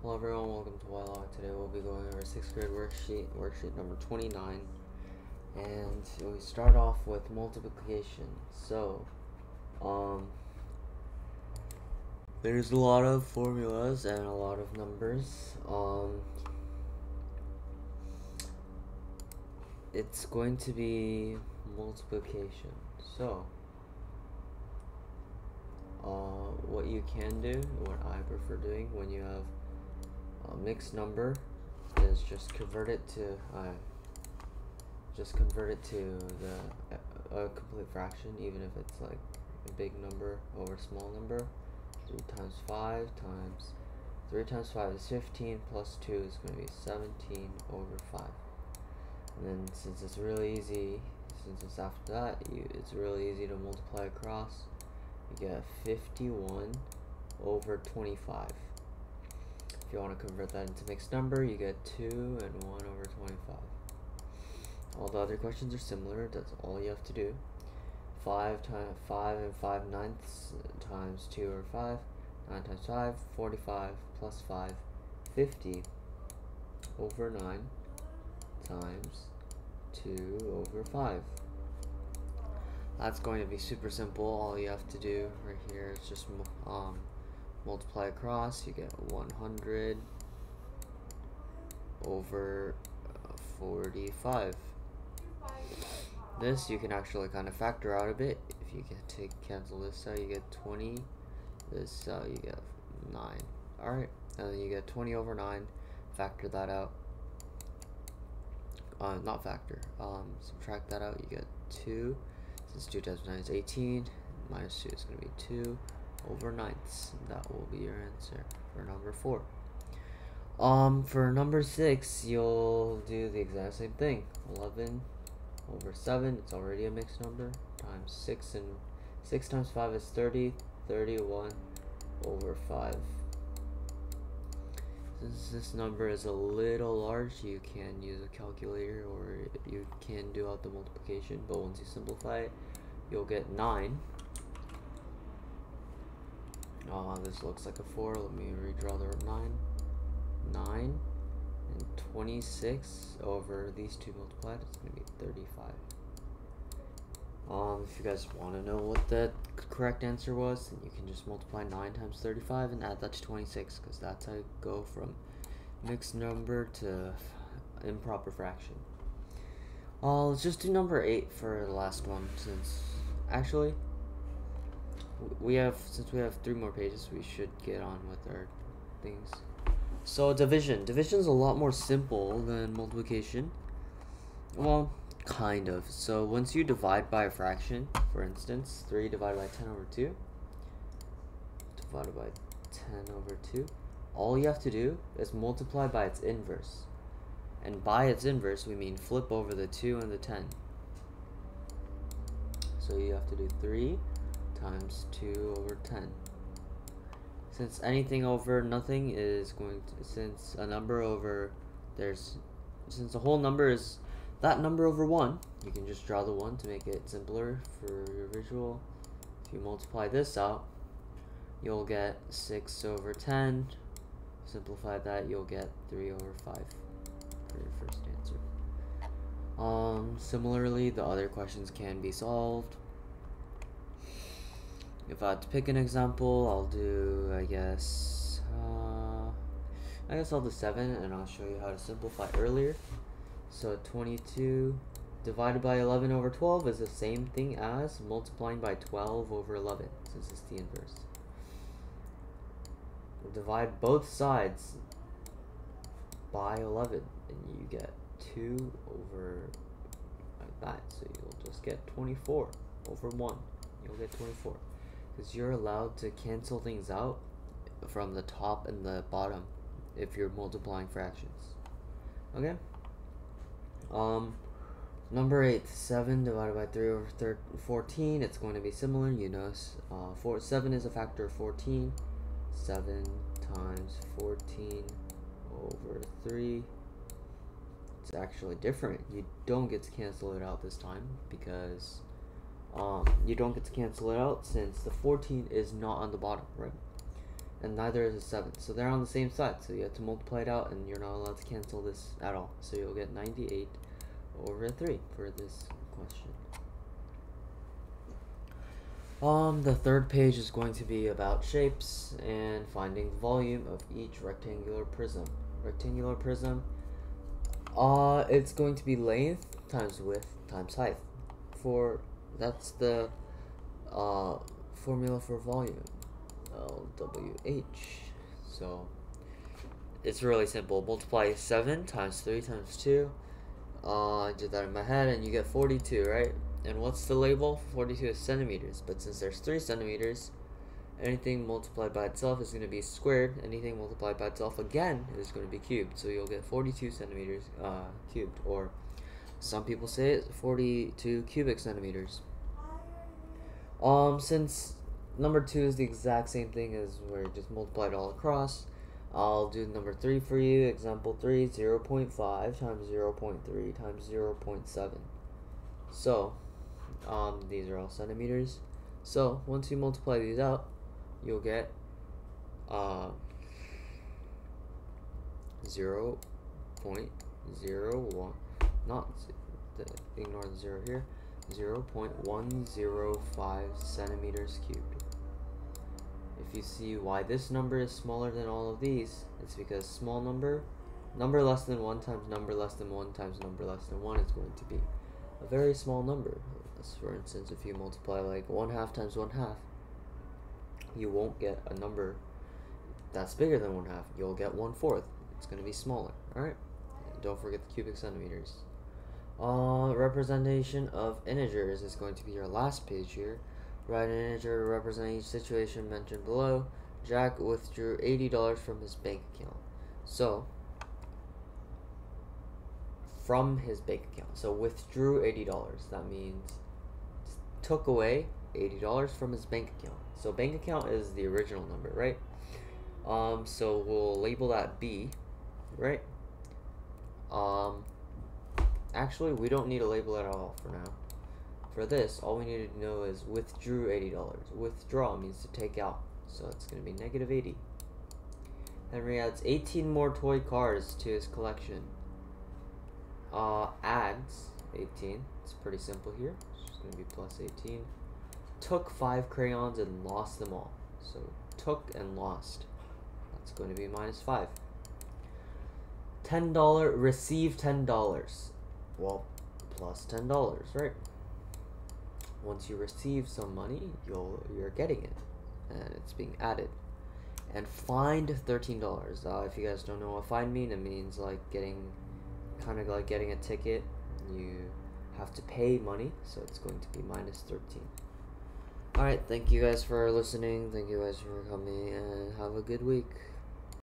Hello everyone, welcome to YLog. Today we'll be going over 6th grade worksheet number 29. And we start off with multiplication. So, there's a lot of formulas and a lot of numbers. It's going to be multiplication. So, what you can do, what I prefer doing when you have a mixed number, is just convert it to a complete fraction, even if it's like a big number over a small number. 3 times 5 times 3 times 5 is 15, plus 2 is going to be 17 over 5. And then since it's really easy, since it's after that, it's really easy to multiply across. You get 51 over 25. If you want to convert that into mixed number, you get 2 and 1 over 25. All the other questions are similar. That's all you have to do. 5 times 5 and 5/9 times 2 over 5. 9 times 5, 45, plus 5, 50 over 9 times 2 over 5. That's going to be super simple. All you have to do right here is just multiply across. You get 100 over 45. This you can actually kind of factor out a bit. If you can cancel this out, you get 20. This out, you get 9. Alright, and then you get 20 over 9. Factor that out. Not factor. Subtract that out, you get 2. Since 2 times 9 is 18, minus 2 is going to be 2 over 9ths. That will be your answer for number 4. For number 6, you'll do the exact same thing. 11 over 7, it's already a mixed number, times 6, and 6 times 5 is 30, 31 over 5. Since this number is a little large, you can use a calculator or you can do out the multiplication, but once you simplify it, you'll get 9. This looks like a 4. Let me redraw the 9. 9 and 26 over these two multiplied, it's going to be 35. If you guys want to know what the correct answer was, then you can just multiply 9 times 35 and add that to 26, because that's how you go from mixed number to improper fraction. Let's just do number 8 for the last one, since actually we have 3 more pages, we should get on with our things. So division. Division is a lot more simple than multiplication. Well, kind of. So once you divide by a fraction, for instance, 3 divided by 10 over 2, divided by 10 over 2, all you have to do is multiply by its inverse. And by its inverse, we mean flip over the 2 and the 10. So you have to do 3 times 2 over 10. Since anything over nothing is going to, since a whole number is that number over 1, you can just draw the 1 to make it simpler for your visual. If you multiply this out, you'll get 6 over 10. Simplify that, you'll get 3 over 5 for your first answer. Similarly, the other questions can be solved. If I had to pick an example, I'll do, I guess I'll do 7, and I'll show you how to simplify earlier. So 22 divided by 11 over 12 is the same thing as multiplying by 12 over 11, since it's the inverse. We'll divide both sides by 11, and you get 2 over like that, so you'll just get 24 over 1. You'll get 24. Because you're allowed to cancel things out from the top and the bottom if you're multiplying fractions. Okay? Number 8, 7 divided by 3 over 14, it's going to be similar. You know, 7 is a factor of 14. 7 times 14 over 3. It's actually different. You don't get to cancel it out this time, because you don't get to cancel it out since the 14 is not on the bottom, right? and neither is a 7. So they're on the same side. So you have to multiply it out, and you're not allowed to cancel this at all. So you'll get 98 over 3 for this question. The third page is going to be about shapes and finding the volume of each rectangular prism. Rectangular prism, it's going to be length times width times height. That's the formula for volume, LWH. So it's really simple. Multiply 7 times 3 times 2. I did that in my head, and you get 42, right? And what's the label? 42 is centimeters, but since there's 3 centimeters, anything multiplied by itself is going to be squared. Anything multiplied by itself again is going to be cubed. So you'll get 42 centimeters cubed, or some people say it's 42 cubic centimeters. Since number 2 is the exact same thing as where it just multiplied all across, I'll do number 3 for you. Example 3, 0.5 times 0.3 times 0.7. So, these are all centimeters. So, once you multiply these out, you'll get 0.01, not, ignore the 0 here, 0.105 centimeters cubed. If you see why this number is smaller than all of these, it's because small number less than 1 times number less than 1 times number less than 1 is going to be a very small number. For instance, if you multiply like 1/2 times 1/2, you won't get a number that's bigger than 1/2. You'll get 1/4. It's going to be smaller. Alright? Don't forget the cubic centimeters. Representation of integers is going to be your last page here. Write an integer to represent each situation mentioned below. Jack withdrew $80 from his bank account. So, from his bank account. So, withdrew $80. That means took away $80 from his bank account. So, bank account is the original number, right? So we'll label that B, right? Actually, we don't need to label it at all for now. For this, all we need to know is withdrew $80. Withdraw means to take out, so it's going to be negative 80. Henry adds 18 more toy cars to his collection. Adds 18. It's pretty simple here. It's just going to be plus 18. Took 5 crayons and lost them all. So took and lost. That's going to be minus 5. $10 receive $10. Well, plus $10, right? Once you receive some money, you're getting it, and it's being added. And find $13. If you guys don't know what find means, it means like kind of like getting a ticket. You have to pay money, so it's going to be minus 13. Alright, thank you guys for listening. Thank you guys for coming, and have a good week.